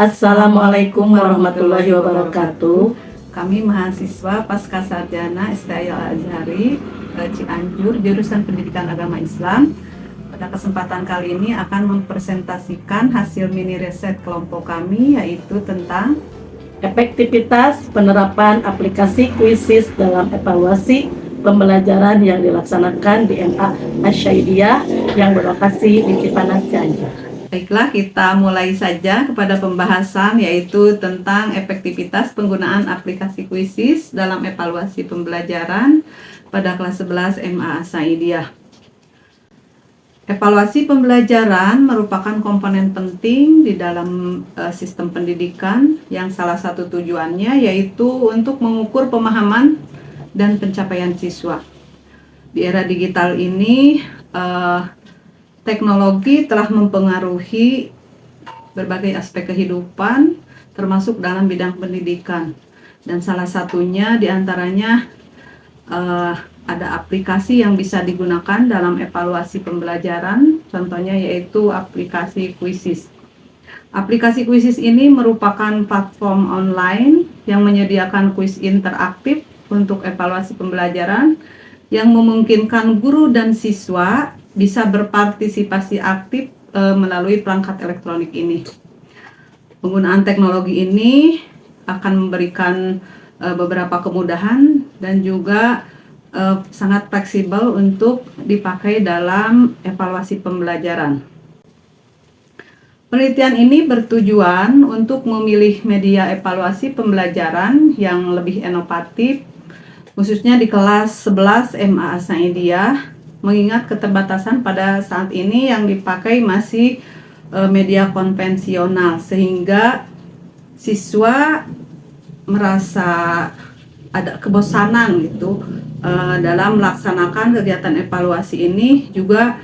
Assalamualaikum warahmatullahi wabarakatuh. Kami mahasiswa Pascasarjana STI Al-Azhari Cianjur, jurusan Pendidikan Agama Islam. Pada kesempatan kali ini akan mempresentasikan hasil mini riset kelompok kami, yaitu tentang Efektivitas penerapan aplikasi Quizizz dalam evaluasi pembelajaran yang dilaksanakan di MA Asy-Syaidiyah yang berlokasi di Cipanas, Cianjur. Baiklah, kita mulai saja kepada pembahasan, yaitu tentang efektivitas penggunaan aplikasi Quizizz dalam evaluasi pembelajaran pada kelas 11 MA Asy-Syaidiyah. Evaluasi pembelajaran merupakan komponen penting di dalam sistem pendidikan yang salah satu tujuannya yaitu untuk mengukur pemahaman dan pencapaian siswa. Di era digital ini, teknologi telah mempengaruhi berbagai aspek kehidupan, termasuk dalam bidang pendidikan. Dan salah satunya diantaranya ada aplikasi yang bisa digunakan dalam evaluasi pembelajaran, contohnya yaitu aplikasi Quizizz. Aplikasi Quizizz ini merupakan platform online yang menyediakan kuis interaktif untuk evaluasi pembelajaran yang memungkinkan guru dan siswa bisa berpartisipasi aktif melalui perangkat elektronik ini. Penggunaan teknologi ini akan memberikan beberapa kemudahan dan juga sangat fleksibel untuk dipakai dalam evaluasi pembelajaran. Penelitian ini bertujuan untuk memilih media evaluasi pembelajaran yang lebih inovatif, khususnya di kelas 11 MA Asy-Syaidiyah, mengingat keterbatasan pada saat ini yang dipakai masih media konvensional, sehingga siswa merasa ada kebosanan gitu dalam melaksanakan kegiatan evaluasi ini, juga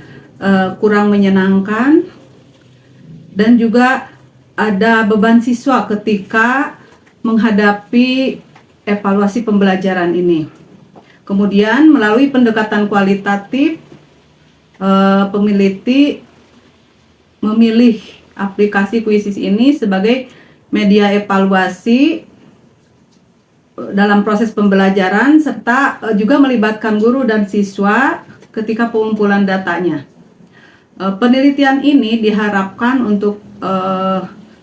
kurang menyenangkan, dan juga ada beban siswa ketika menghadapi evaluasi pembelajaran ini. Kemudian melalui pendekatan kualitatif, peneliti memilih aplikasi Quizizz ini sebagai media evaluasi dalam proses pembelajaran, serta juga melibatkan guru dan siswa ketika pengumpulan datanya. Penelitian ini diharapkan untuk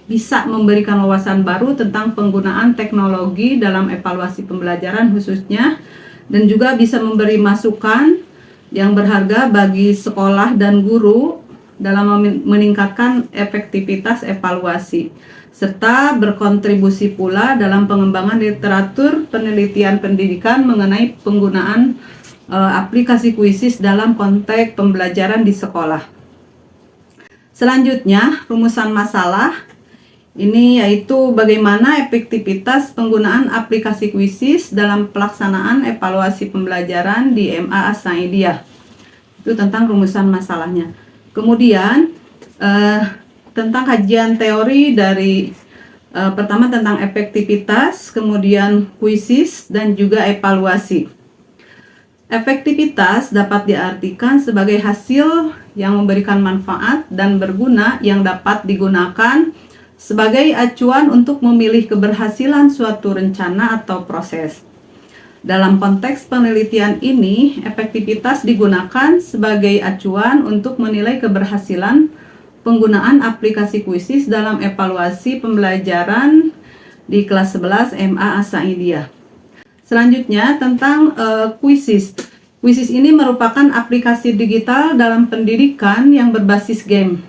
bisa memberikan wawasan baru tentang penggunaan teknologi dalam evaluasi pembelajaran khususnya, dan juga bisa memberi masukan yang berharga bagi sekolah dan guru dalam meningkatkan efektivitas evaluasi, serta berkontribusi pula dalam pengembangan literatur penelitian pendidikan mengenai penggunaan aplikasi Quizizz dalam konteks pembelajaran di sekolah. Selanjutnya, rumusan masalah ini yaitu bagaimana efektivitas penggunaan aplikasi Quizizz dalam pelaksanaan evaluasi pembelajaran di MA Asy-Syaidiyah. Itu tentang rumusan masalahnya. Kemudian tentang kajian teori dari pertama tentang efektivitas, kemudian Quizizz, dan juga evaluasi. Efektivitas dapat diartikan sebagai hasil yang memberikan manfaat dan berguna yang dapat digunakan sebagai acuan untuk memilih keberhasilan suatu rencana atau proses. Dalam konteks penelitian ini, efektivitas digunakan sebagai acuan untuk menilai keberhasilan penggunaan aplikasi Quizizz dalam evaluasi pembelajaran di kelas 11 MA Asy-Syaidiyah. Selanjutnya tentang Quizizz. Quizizz ini merupakan aplikasi digital dalam pendidikan yang berbasis game,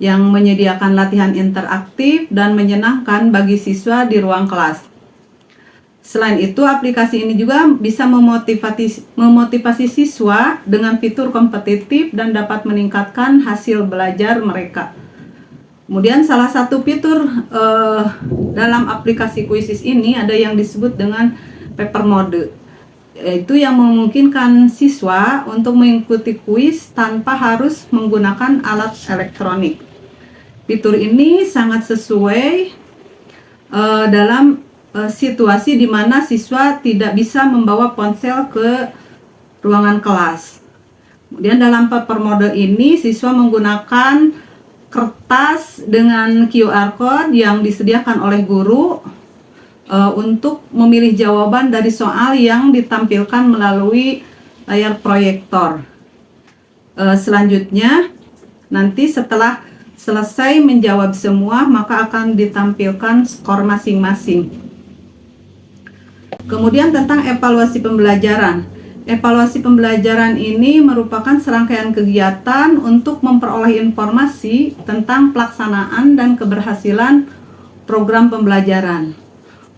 yang menyediakan latihan interaktif dan menyenangkan bagi siswa di ruang kelas. Selain itu, aplikasi ini juga bisa memotivasi siswa dengan fitur kompetitif dan dapat meningkatkan hasil belajar mereka. Kemudian salah satu fitur dalam aplikasi Quizizz ini ada yang disebut dengan paper mode, yaitu yang memungkinkan siswa untuk mengikuti kuis tanpa harus menggunakan alat elektronik. Fitur ini sangat sesuai dalam situasi di mana siswa tidak bisa membawa ponsel ke ruangan kelas. Kemudian dalam paper mode ini siswa menggunakan kertas dengan QR code yang disediakan oleh guru untuk memilih jawaban dari soal yang ditampilkan melalui layar proyektor. Selanjutnya, nanti setelah selesai menjawab semua, maka akan ditampilkan skor masing-masing. Kemudian tentang evaluasi pembelajaran. Evaluasi pembelajaran ini merupakan serangkaian kegiatan untuk memperoleh informasi tentang pelaksanaan dan keberhasilan program pembelajaran.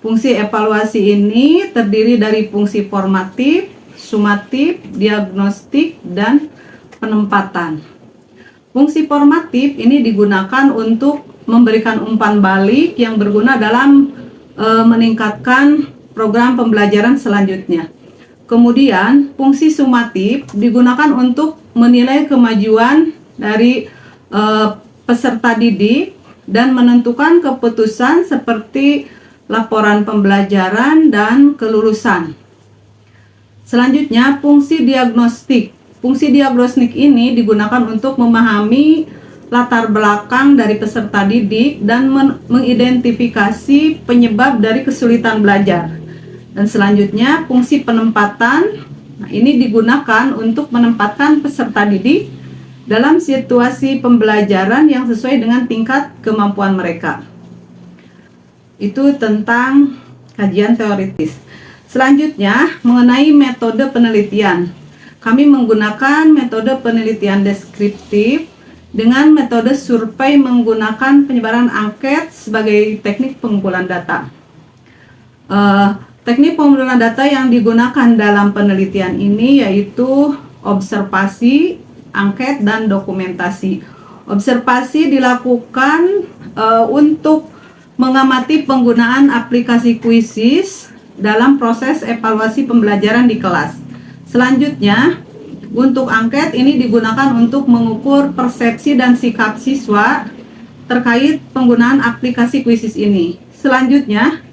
Fungsi evaluasi ini terdiri dari fungsi formatif, sumatif, diagnostik, dan penempatan. Fungsi formatif ini digunakan untuk memberikan umpan balik yang berguna dalam meningkatkan program pembelajaran selanjutnya. Kemudian, fungsi sumatif digunakan untuk menilai kemajuan dari peserta didik dan menentukan keputusan seperti laporan pembelajaran dan kelulusan. Selanjutnya, fungsi diagnostik. Fungsi diagnostik ini digunakan untuk memahami latar belakang dari peserta didik dan mengidentifikasi penyebab dari kesulitan belajar. Dan selanjutnya, fungsi penempatan. Nah, ini digunakan untuk menempatkan peserta didik dalam situasi pembelajaran yang sesuai dengan tingkat kemampuan mereka. Itu tentang kajian teoritis. Selanjutnya, mengenai metode penelitian. Kami menggunakan metode penelitian deskriptif dengan metode survei menggunakan penyebaran angket sebagai teknik pengumpulan data. Teknik pengumpulan data yang digunakan dalam penelitian ini yaitu observasi, angket, dan dokumentasi. Observasi dilakukan untuk mengamati penggunaan aplikasi Quizzes dalam proses evaluasi pembelajaran di kelas. Selanjutnya, untuk angket ini digunakan untuk mengukur persepsi dan sikap siswa terkait penggunaan aplikasi Quizzes ini. Selanjutnya,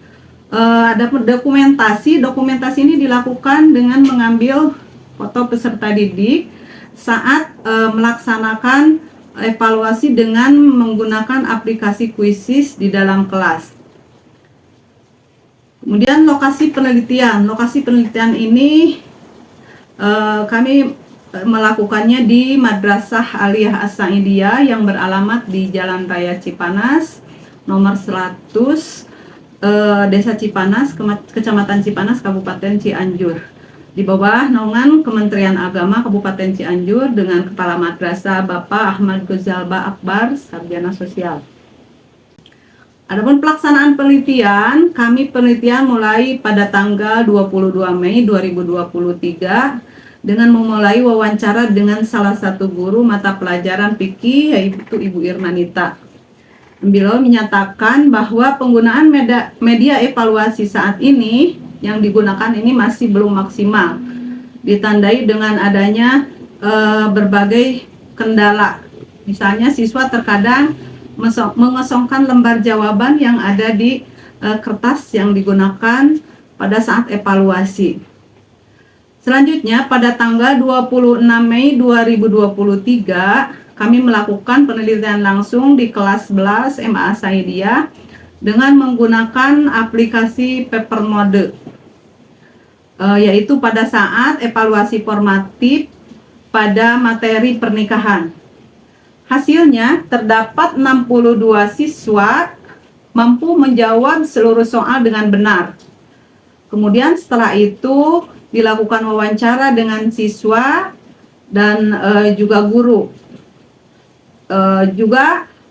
ada dokumentasi. Dokumentasi ini dilakukan dengan mengambil foto peserta didik saat melaksanakan evaluasi dengan menggunakan aplikasi Quizzes di dalam kelas. Kemudian lokasi penelitian. Lokasi penelitian ini kami melakukannya di Madrasah Aliyah As-Saidiyah yang beralamat di Jalan Raya Cipanas, nomor 100, Desa Cipanas, Kecamatan Cipanas, Kabupaten Cianjur, di bawah naungan Kementerian Agama Kabupaten Cianjur dengan Kepala Madrasah Bapak Ahmad Gozalba Akbar, Sarjana Sosial. Adapun pelaksanaan penelitian, kami penelitian mulai pada tanggal 22 Mei 2023 dengan memulai wawancara dengan salah satu guru mata pelajaran fikih yaitu Ibu Irmanita. Beliau menyatakan bahwa penggunaan media evaluasi saat ini yang digunakan ini masih belum maksimal, ditandai dengan adanya berbagai kendala. Misalnya siswa terkadang mengosongkan lembar jawaban yang ada di kertas yang digunakan pada saat evaluasi. Selanjutnya, pada tanggal 26 Mei 2023, kami melakukan penelitian langsung di kelas 11 MA Saidiyah dengan menggunakan aplikasi Papermode, yaitu pada saat evaluasi formatif pada materi pernikahan. Hasilnya, terdapat 62 siswa mampu menjawab seluruh soal dengan benar. Kemudian setelah itu dilakukan wawancara dengan siswa dan juga guru.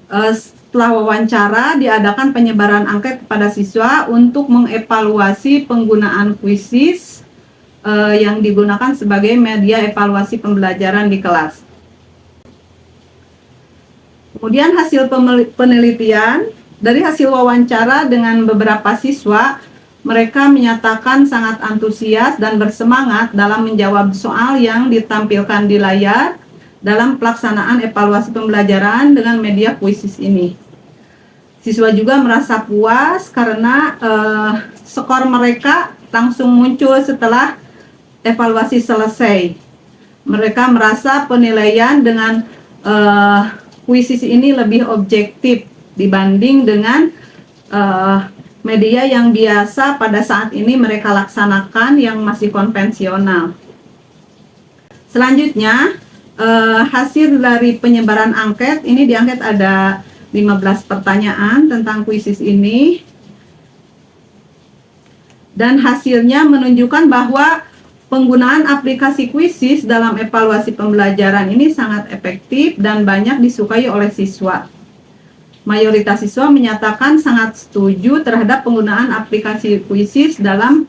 Setelah wawancara diadakan penyebaran angket kepada siswa untuk mengevaluasi penggunaan Quizzes yang digunakan sebagai media evaluasi pembelajaran di kelas. Kemudian hasil penelitian, dari hasil wawancara dengan beberapa siswa, mereka menyatakan sangat antusias dan bersemangat dalam menjawab soal yang ditampilkan di layar dalam pelaksanaan evaluasi pembelajaran dengan media Quizzes ini. Siswa juga merasa puas karena skor mereka langsung muncul setelah evaluasi selesai. Mereka merasa penilaian dengan kuisis ini lebih objektif dibanding dengan media yang biasa pada saat ini mereka laksanakan yang masih konvensional. Selanjutnya, hasil dari penyebaran angket ini, di angket ada 15 pertanyaan tentang kuisis ini, dan hasilnya menunjukkan bahwa penggunaan aplikasi kuisis dalam evaluasi pembelajaran ini sangat efektif dan banyak disukai oleh siswa. Mayoritas siswa menyatakan sangat setuju terhadap penggunaan aplikasi kuisis dalam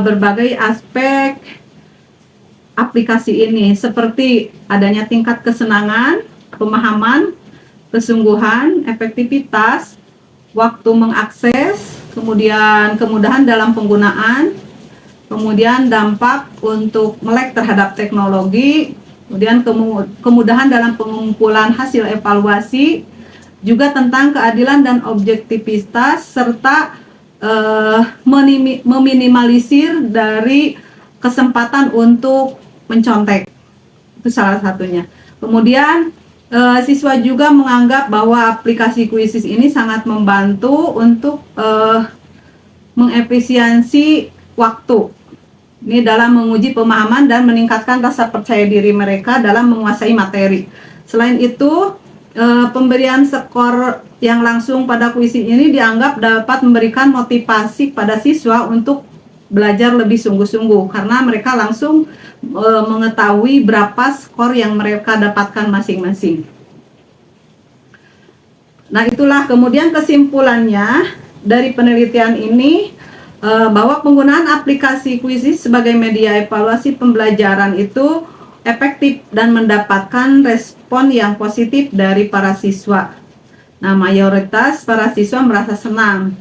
berbagai aspek aplikasi ini, seperti adanya tingkat kesenangan, pemahaman, kesungguhan, efektivitas, waktu mengakses, kemudian kemudahan dalam penggunaan, kemudian dampak untuk melek terhadap teknologi, kemudian kemudahan dalam pengumpulan hasil evaluasi, juga tentang keadilan dan objektivitas, serta meminimalisir dari kesempatan untuk mencontek. Itu salah satunya. Kemudian siswa juga menganggap bahwa aplikasi kuisis ini sangat membantu untuk mengefisiensi waktu. Ini dalam menguji pemahaman dan meningkatkan rasa percaya diri mereka dalam menguasai materi. Selain itu, pemberian skor yang langsung pada kuisis ini dianggap dapat memberikan motivasi pada siswa untuk belajar lebih sungguh-sungguh, karena mereka langsung mengetahui berapa skor yang mereka dapatkan masing-masing. Nah, itulah kemudian kesimpulannya dari penelitian ini, bahwa penggunaan aplikasi kuisis sebagai media evaluasi pembelajaran itu efektif dan mendapatkan respon yang positif dari para siswa. Nah, mayoritas para siswa merasa senang.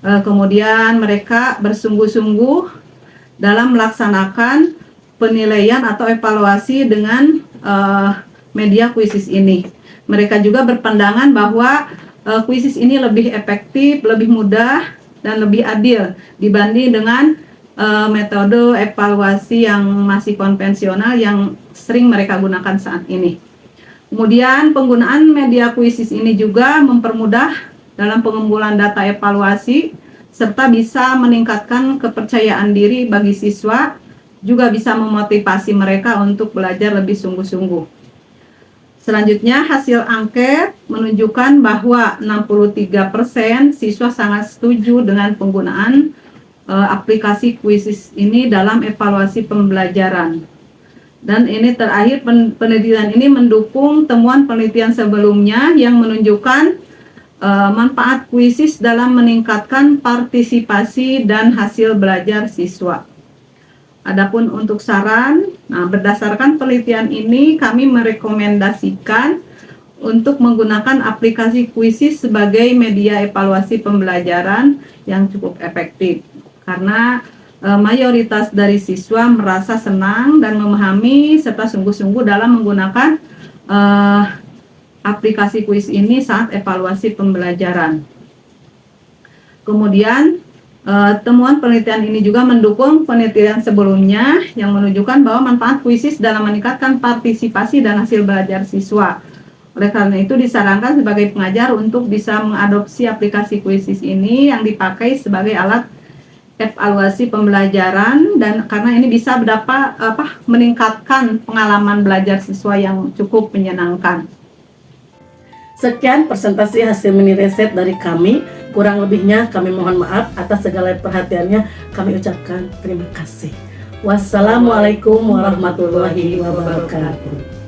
Kemudian mereka bersungguh-sungguh dalam melaksanakan penilaian atau evaluasi dengan media kuisis ini. Mereka juga berpandangan bahwa kuisis ini lebih efektif, lebih mudah, dan lebih adil dibanding dengan metode evaluasi yang masih konvensional yang sering mereka gunakan saat ini. Kemudian penggunaan media kuisis ini juga mempermudah dalam pengumpulan data evaluasi, serta bisa meningkatkan kepercayaan diri bagi siswa, juga bisa memotivasi mereka untuk belajar lebih sungguh-sungguh. Selanjutnya, hasil angket menunjukkan bahwa 63% siswa sangat setuju dengan penggunaan aplikasi kuisis ini dalam evaluasi pembelajaran. Dan ini terakhir, penelitian ini mendukung temuan penelitian sebelumnya yang menunjukkan manfaat kuisis dalam meningkatkan partisipasi dan hasil belajar siswa. Adapun untuk saran, berdasarkan penelitian ini kami merekomendasikan untuk menggunakan aplikasi kuisis sebagai media evaluasi pembelajaran yang cukup efektif, karena mayoritas dari siswa merasa senang dan memahami serta sungguh-sungguh dalam menggunakan aplikasi kuis ini saat evaluasi pembelajaran. Kemudian temuan penelitian ini juga mendukung penelitian sebelumnya yang menunjukkan bahwa manfaat kuisis dalam meningkatkan partisipasi dan hasil belajar siswa. Oleh karena itu disarankan sebagai pengajar untuk bisa mengadopsi aplikasi kuisis ini yang dipakai sebagai alat evaluasi pembelajaran, dan karena ini bisa meningkatkan pengalaman belajar siswa yang cukup menyenangkan. Sekian presentasi hasil mini riset dari kami. Kurang lebihnya kami mohon maaf atas segala perhatiannya. Kami ucapkan terima kasih. Wassalamualaikum warahmatullahi wabarakatuh.